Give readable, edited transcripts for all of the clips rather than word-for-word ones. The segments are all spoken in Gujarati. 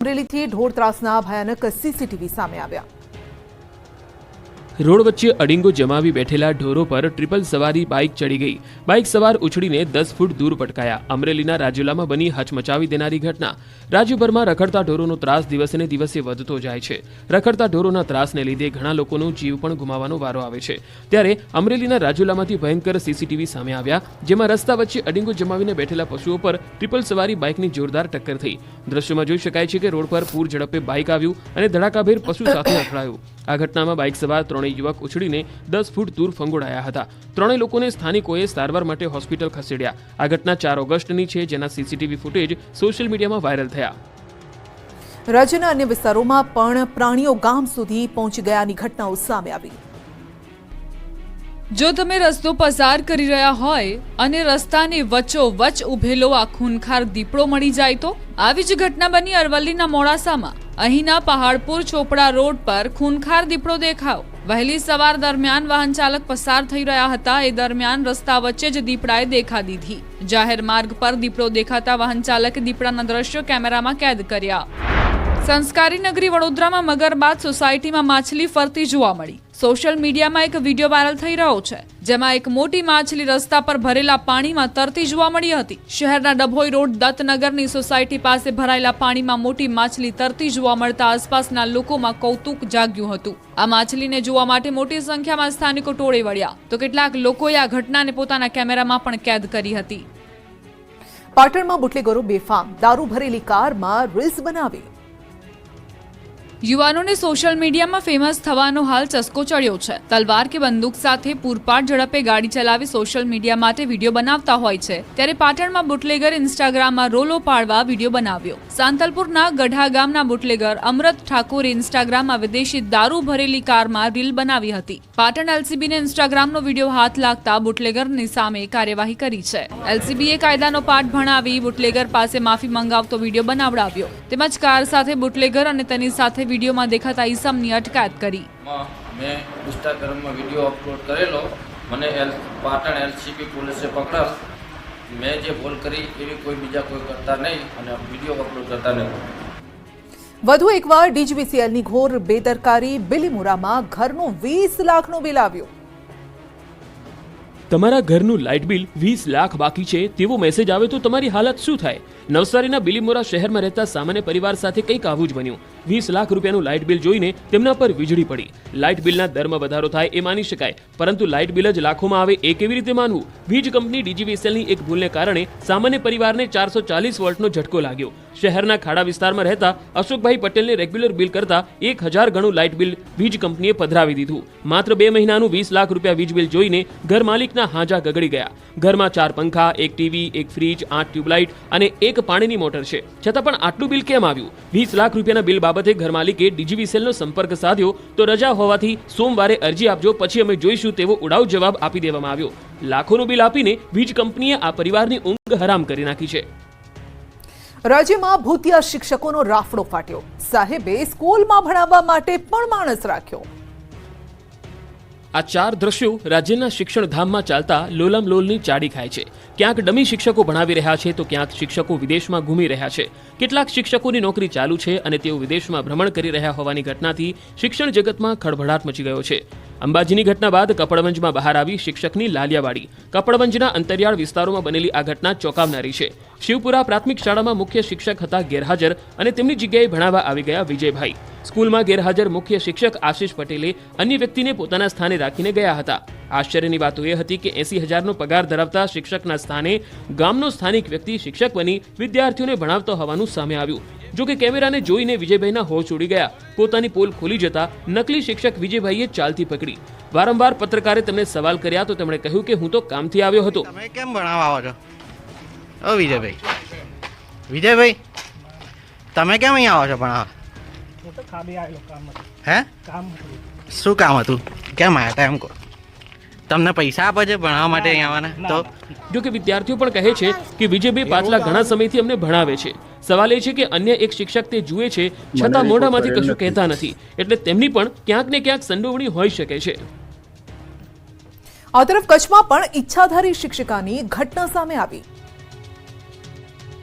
અમરેલીથી ઢોર ત્રાસના ભયાનક સીસીટીવી સામે આવ્યા। રોડ વચ્ચે અડીંગો જમાવી બેઠેલા ઢોરો પર ટ્રિપલ સવારી બાઇક ચડી ગઈ। બાઇક સવાર ઉછળીને 10 ફૂટ દૂર પટકાયા। અમરેલીના રાજુલામાં બની હચમચાવી દેનારી ઘટના। રાજ્યભરમાં રખડતા ઢોરોનો ત્રાસ દિવસે ને દિવસે વધતો જાય છે। રખડતા ઢોરોના ત્રાસને લીધે ઘણા લોકોનો જીવ પણ ગુમાવવાનો વારો આવે છે। ત્યારે અમરેલીના રાજુલામાંથી ભયંકર સીસીટીવી સામે આવ્યા, જેમાં રસ્તા વચ્ચે અડીંગો જમાવીને બેઠેલા પશુઓ પર ટ્રિપલ સવારી બાઇકની જોરદાર ટક્કર થઈ। દ્રશ્યમાં જોઈ શકાય છે કે રોડ પર પૂર ઝડપે બાઇક આવ્યું અને ધડાકાભેર પશુ સાથે અથડાયું। આ ઘટનામાં બાઇક સવાર ત્રણેય યુવક ઉછળીને 10 ફૂટ દૂર ફંગોળાયા હતા। ત્રણેય લોકોને સ્થાનિકોએ સારવાર માટે હોસ્પિટલ ખસેડ્યા। આ ઘટના 4 ઓગસ્ટની છે, જેના સીસીટીવી ફૂટેજ સોશિયલ મીડિયામાં વાયરલ થયા। રાજ્યના અન્ય વિસ્તારોમાં પણ પ્રાણીઓ ગામ સુધી પહોંચી ગયાની ઘટનાઓ સામે આવી। જો તમે રસ્તો પસાર કરી રહ્યા હોય અને રસ્તાની વચ્ચોવચ્ચ ઉભેલો આ ખૂનખાર દીપડો મળી જાય તો આવી જ ઘટના બની અરવલ્લીના મોડાસામાં। અહીંના પહાડપુર ચોપડા રોડ પર ખૂનખાર દીપડો દેખાયો। વહેલી સવાર દરમિયાન વાહન ચાલક પસાર થઈ રહ્યા હતા, એ દરમિયાન રસ્તા વચ્ચે જ દીપડાએ દેખા દીધી। જાહેર માર્ગ પર દીપડો દેખાતા વાહન ચાલકે દીપડાના દ્રશ્યો કેમેરામાં કેદ કર્યા। સંસ્કારી નગરી વડોદરામાં મગરબાદ સોસાયટીમાં માછલી ફરતી જોવા મળી। સોશિયલ મીડિયામાં એક વિડીયો વાયરલ થઈ રહ્યો છે, જેમાં એક મોટી માછલી રસ્તા પર ભરેલા પાણીમાં તરતી જોવા મળી હતી। શહેરના ડભોઈ રોડ દત્તનગરની સોસાયટી પાસે ભરાયેલા પાણીમાં મોટી માછલી તરતી જોવા મળતા આસપાસના લોકોમાં કૌતુક જાગ્યું હતું। આ માછલીને જોવા માટે મોટી સંખ્યામાં સ્થાનિકો ટોળે વળ્યા, તો કેટલાક લોકોએ આ ઘટનાને પોતાના કેમેરામાં પણ કેદ કરી હતી। પાટણમાં બુટલેગરો બેફામ, દારૂ ભરેલી કારમાં રીલ્સ બનાવી। યુવાનોને સોશિયલ મીડિયામાં ફેમસ થવાનો હાલ ચસ્કો ચડ્યો છે। તલવાર કે બંદૂક સાથે પૂરપાટ ઝડપે ગાડી ચલાવી સોશિયલ મીડિયા માટે વિડીયો બનાવતા હોય છે, ત્યારે પાટણમાં બુટલેગર ઇન્સ્ટાગ્રામમાં રોલો પાડવા વિડીયો બનાવ્યો। સાંતલપુરના ગઢા ગામના બુટલેગર અમૃત ઠાકોરે ઇન્સ્ટાગ્રામમાં વિદેશી દારૂ ભરેલી કારમાં રીલ બનાવી હતી। પાટણ એલસીબીને ઇન્સ્ટાગ્રામનો વિડીયો હાથ લાગતા બુટલેગરની સામે કાર્યવાહી કરી છે। એલસીબીએ કાયદાનો પાઠ ભણાવી બુટલેગર પાસે માફી મંગાવતો વિડીયો બનાવડાવ્યો, તેમજ કાર સાથે બુટલેગર અને તેની સાથે વિડીયોમાં દેખાતા ઈસમની અટકાયત કરી। મેં ઇન્સ્ટાગ્રામમાં વિડીયો અપલોડ કરેલો, મને પાટણ એલસીબી પોલીસે પકડેલ। મેં જે ભૂલ કરી એવી કોઈ બીજા કોઈ કરતા નહીં અને વિડીયો અપલોડ કરતા નહીં। વધુ એકવાર ડીજીવીસીએલની ઘોર બેદરકારી। બિલીમોરામાં ઘરનું 20 લાખનું બિલ આવ્યું। તમારા ઘરનું લાઇટ બિલ 20 લાખ બાકી છે તેવો મેસેજ આવે તો તમારી હાલત શું થાય? નવસારીના બિલીમોરા શહેરમાં રહેતા સામાન્ય પરિવાર સાથે કંઈક આવું જ બન્યું। 20 લાખ રૂપિયાનું લાઇટ બિલ જોઈને તેમના પર વીજળી પડી। લાઇટ બિલના દરમાં વધારો થાય એ માની શકાય, પરંતુ લાઇટ બિલ જ લાખોમાં આવે એ કેવી રીતે માનવું? વીજ કંપની ડીજીવીસીએલની એક ભૂલને કારણે સામાન્ય પરિવારને 440 વોલ્ટનો ઝટકો લાગ્યો। શહેરના ખાડા વિસ્તારમાં રહેતા અશોકભાઈ પટેલને રેગ્યુલર બિલ કરતા 1000 ગણું લાઇટ બિલ વીજ કંપનીએ પધરાવી દીધું। માત્ર 2 મહિનાનું 20 લાખ રૂપિયા વીજ બિલ જોઈને ઘર માલિકના હાજા ગગડી ગયા। ઘરમાં 4 પંખા, 1 ટીવી, 1 ફ્રીજ, 8 ટ્યુબલાઇટ અને 1 પાણીની મોટર છે, છતાં પણ આટલું બિલ કેમ આવ્યું? 20 લાખ રૂપિયાના બિલ બાબતે ઘર માલિકે ડીજીવીસીએલનો સંપર્ક સાધ્યો તો રજા હોવાથી સોમવારે અરજી આપજો, પછી અમે જોઈશું તેવો ઉડાઉ જવાબ આપી દેવામાં આવ્યો। લાખોનું બિલ આપીને વીજ કંપનીએ આ પરિવારની ઊંઘ હરામ કરી નાખી છે। રાજ્યમાં ભૂતિયા શિક્ષકોનો રાફડો ફાટ્યો। સાહેબે સ્કૂલમાં ભણાવવા માટે પણ માણસ રાખ્યો। આ 4 દ્રશ્યો રાજ્યના શિક્ષણ ધામમાં ચાલતા લોલમલોલની ચાડી ખાય છે। ક્યાંક ડમી શિક્ષકો ભણાવી રહ્યા છે તો ક્યાંક શિક્ષકો વિદેશમાં ઘૂમી રહ્યા છે। કેટલાક શિક્ષકોની નોકરી ચાલુ છે અને તેઓ વિદેશમાં ભ્રમણ કરી રહ્યા હોવાની ઘટનાથી શિક્ષણ જગતમાં ખળભળાટ મચી ગયો છે। અંબાજીની ઘટના બાદ કપડવંજમાં બહાર આવી શિક્ષકની લાલિયાવાડી। કપડવંજના અંતરિયાળ વિસ્તારોમાં બનેલી આ ઘટના ચોંકાવનારી છે। શિવપુરા પ્રાથમિક શાળામાં મુખ્ય શિક્ષક હતા ગેરહાજર અને તેમની જગ્યાએ ભણાવવા આવી ગયા વિજયભાઈ। સ્કૂલમાં ગેરહાજર મુખ્ય શિક્ષક આશિષ પટેલે અન્ય વ્યક્તિને પોતાના સ્થાને રાખીને ગયા હતા। આશ્ચર્યની વાત એ હતી કે 80,000નો પગાર ધરાવતા શિક્ષકના સ્થાને ગામનો સ્થાનિક વ્યક્તિ શિક્ષક બની વિદ્યાર્થીઓને ભણાવતો હોવાનું સામે આવ્યું। જો કે કેમેરાને જોઈને વિજયભાઈના હોશ ઉડી ગયા। પોતાની પોલ ખોલી જતા નકલી શિક્ષક વિજયભાઈએ ચાલતી પકડી। વારંવાર પત્રકારે તેમને સવાલ કર્યા તો તેમણે કહ્યું કે હું તો કામથી આવ્યો હતો। તમે કેમ ભણાવવા આવો છો? ઓ વિજયભાઈ તમે કેમ અહીં આવો છો ભણાવવા? હું તો ખાલી આવેલો કામ હતું। હે? કામ હતું। શું કામ હતું? કેમ આવ્યા હતા એમ કહો? તમને પૈસા આપે છે ભણાવવા માટે અહીં આવવાના? તો જો કે વિદ્યાર્થીઓ પણ કહે છે કે વિજયભાઈ પાછલા ઘણા સમયથી અમને ભણાવે છે। સવાલ એ છે કે અન્ય એક શિક્ષક તે જુએ છે છતાં મોઢામાંથી કશું કહેતા નથી, એટલે તેમની પણ ક્યાંક ને ક્યાંક સંડોવણી હોઈ શકે છે। આ તરફ કચ્છમાં પણ ઈચ્છાધારી શિક્ષિકાની ઘટના સામે આવી।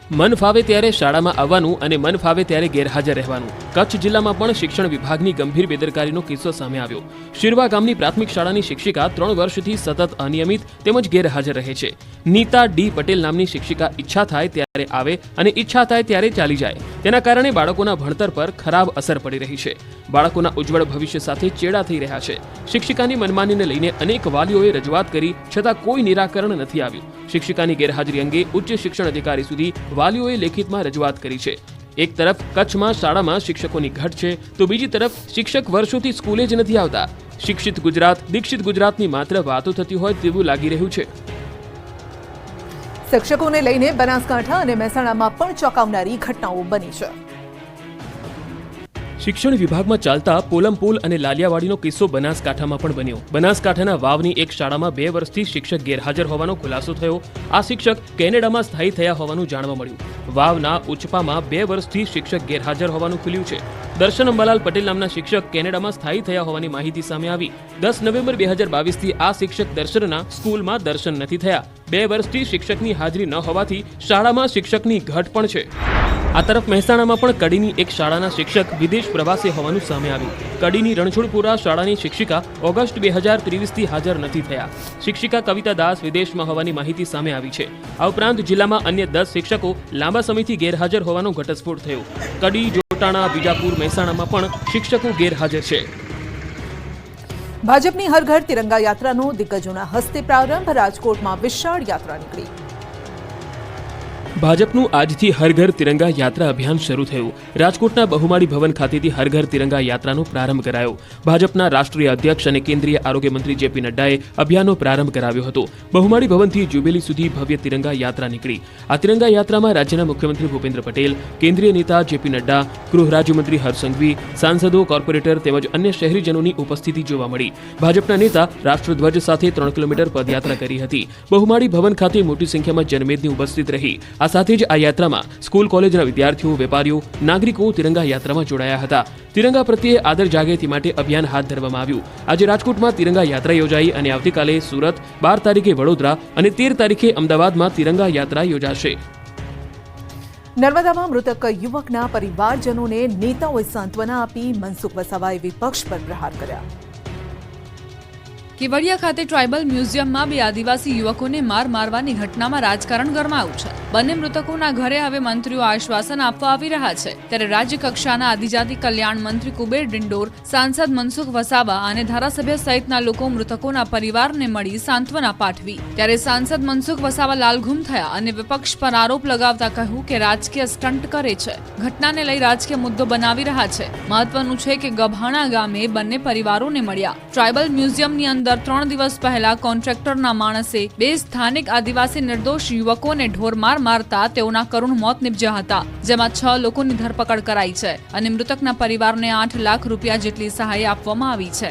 મન ફાવે ત્યારે શાળામાં આવવાનું અને મન ફાવે ત્યારે ગેરહાજર રહેવાનું. કચ્છ જિલ્લામાં પણ શિક્ષણ વિભાગની ગંભીર બેદરકારીનો કિસ્સો સામે આવ્યો. શિરવા ગામની પ્રાથમિક શાળાની શિક્ષિકા 3 વર્ષથી સતત અનિયમિત તેમજ ગેરહાજર રહે છે. નીતા ડી પટેલ નામની શિક્ષિકા ઈચ્છા થાય ત્યારે આવે અને ઈચ્છા થાય ત્યારે ચાલી જાય. તેના કારણે બાળકોના ભણતર પર ખરાબ અસર પડી રહી છે. બાળકોના ઉજ્જવળ ભવિષ્ય સાથે ચેડા થઈ રહ્યા છે. શિક્ષિકાની મનમાનીને લઈને અનેક વાલીઓએ રજૂઆત કરી છતાં કોઈ નિરાકરણ નથી આવ્યું. શિક્ષિકાની ગેરહાજરી અંગે ઉચ્ચ શિક્ષણ અધિકારી સુધી વાલીઓએ લેખિતમાં રજૂઆત કરી છે. એક તરફ કચ્છમાં શાળામાં શિક્ષકોની ઘટ છે તો બીજી તરફ શિક્ષક વર્ષોથી સ્કૂલે જ નથી આવતા. શિક્ષિત ગુજરાત દીક્ષિત ગુજરાતની માત્ર વાતો થતી હોય તેવું લાગી રહ્યું છે. શિક્ષકોને લઈને બનાસકાંઠા અને મહેસાણામાં પણ ચોંકાવનારી ઘટનાઓ બની છે. શિક્ષણ વિભાગમાં ચાલતા પોલમપોલ અને લાલિયાવાડીનો કિસ્સો બનાસકાંઠામાં પણ બન્યો. બનાસકાંઠાના વાવની એક શાળામાં 2 વર્ષથી શિક્ષક ગેરહાજર હોવાનો ખુલાસો થયો. આ શિક્ષક કેનેડામાં સ્થાયી થયા હોવાનું જાણવા મળ્યું. વાવના ઉચપામાં 2 વર્ષથી શિક્ષક ગેરહાજર હોવાનું ખુલ્યું છે. દર્શન અંબાલાલ પટેલ નામના શિક્ષક કેનેડામાં સ્થાયી થયા હોવાની માહિતી સામે આવી. 10 નવેમ્બર 2022થી આ શિક્ષક દર્શનના સ્કૂલમાં દર્શન નથી થયા. 2 વર્ષથી શિક્ષકની હાજરી ન હોવાથી શાળામાં શિક્ષકની ઘટ પણ છે. આ તરફ મહેસાણામાં પણ કડીની એક શાળાના શિક્ષક વિદેશ પ્રવાસે હોવાનું સામે આવ્યું. કડીની રણછોડપુરા શાળાની શિક્ષિકા ઓગસ્ટ 2023થી હાજર નથી થયા. શિક્ષિકા કવિતા દાસ વિદેશમાં હોવાની માહિતી સામે આવી છે. આ ઉપરાંત જિલ્લામાં અન્ય 10 શિક્ષકો લાંબા સમયથી ગેરહાજર હોવાનો ઘટસ્ફોટ થયો. કડી, જોટાણા, બીજાપુર, મહેસાણામાં પણ શિક્ષકો ગેરહાજર છે. ભાજપની હર ઘર તિરંગા યાત્રાનો દિગ્ગજોના હસ્તે પ્રારંભ. રાજકોટમાં વિશાળ યાત્રા નીકળી. ભાજપનું આજથી હર ઘર તિરંગા યાત્રા અભિયાન શરૂ થયું. રાજકોટના બહુમાળી ભવન ખાતેથી હર ઘર તિરંગા યાત્રાનો પ્રારંભ કરાયો. ભાજપના રાષ્ટ્રીય અધ્યક્ષ અને કેન્દ્રીય આરોગ્ય મંત્રી જેપી નડ્ડાએ અભિયાનનો પ્રારંભ કરાવ્યો હતો. બહુમાળી ભવનથી જ્યુબિલી સુધી ભવ્ય તિરંગા યાત્રા નીકળી. આ તિરંગા યાત્રામાં રાજ્યના મુખ્યમંત્રી ભૂપેન્દ્ર પટેલ, કેન્દ્રીય નેતા જેપી નડ્ડા, ગૃહ રાજ્યમંત્રી હર્ષ સંઘવી, સાંસદો, કોર્પોરેટર તેમજ અન્ય શહેરીજનોની ઉપસ્થિતિ જોવા મળી. ભાજપના નેતા રાષ્ટ્રધ્વજ સાથે 3 કિલોમીટર પદયાત્રા કરી હતી. બહુમાળી ભવન ખાતે મોટી સંખ્યામાં જનમેદની ઉપસ્થિત રહી. આ સાથે જ આ યાત્રામાં સ્કૂલ કોલેજના વિદ્યાર્થીઓ, વેપારીઓ, નાગરિકો તિરંગા યાત્રામાં જોડાયા હતા. તિરંગા પ્રત્યે આદર જાગે તે માટે અભિયાન હાથ ધરવામાં આવ્યું. આજે રાજકોટમાં તિરંગા યાત્રા યોજાઈ અને આવતીકાલે સુરત, 12 તારીખે વડોદરા અને 13 તારીખે અમદાવાદમાં તિરંગા યાત્રા યોજાશે. નર્મદામાં મૃતક યુવકના પરિવારજનોને નેતાઓએ સાંત્વના આપી. મનસુખ વસાવાએ વિપક્ષ પર પ્રહાર કર્યા. કેવડિયા ખાતે ટ્રાઇબલ મ્યુઝિયમમાં 2 આદિવાસી યુવકોને મારવાની ઘટનામાં રાજકારણ ગરમાયું છે. બંને મૃતકોના ઘરે હવે મંત્રીઓ આશ્વાસન આપવા આવી રહ્યા છે. ત્યારે રાજ્ય કક્ષાના આદિજાતિ કલ્યાણ મંત્રી કુબેર ડિંડોર, સાંસદ મનસુખ વસાવા અને ધારાસભ્ય સહિતના લોકો મૃતકોના પરિવારને મળી સાંત્વના પાઠવી. ત્યારે સાંસદ મનસુખ વસાવા લાલઘુમ થયા અને વિપક્ષ પર આરોપ લગાવતા કહ્યું કે રાજકીય સ્ટન્ટ કરે છે. ઘટનાને લઈ રાજકીય મુદ્દો બનાવી રહ્યા છે. મહત્વનું છે કે ગભાણા ગામે બંને પરિવારોને મળ્યા. ટ્રાઇબલ મ્યુઝિયમની અંદર 3 દિવસ પહેલા કોન્ટ્રાક્ટરના માણસે 2 સ્થાનિક આદિવાસી નિર્દોષ યુવકોને ઢોરમાર મારતા તેઓના કરુણ મોત નિપજ્યા હતા, જેમાં 6 લોકોની ધરપકડ કરાઈ છે અને મૃતકના પરિવારને 8 લાખ રૂપિયા જેટલી સહાય આપવામાં આવી છે.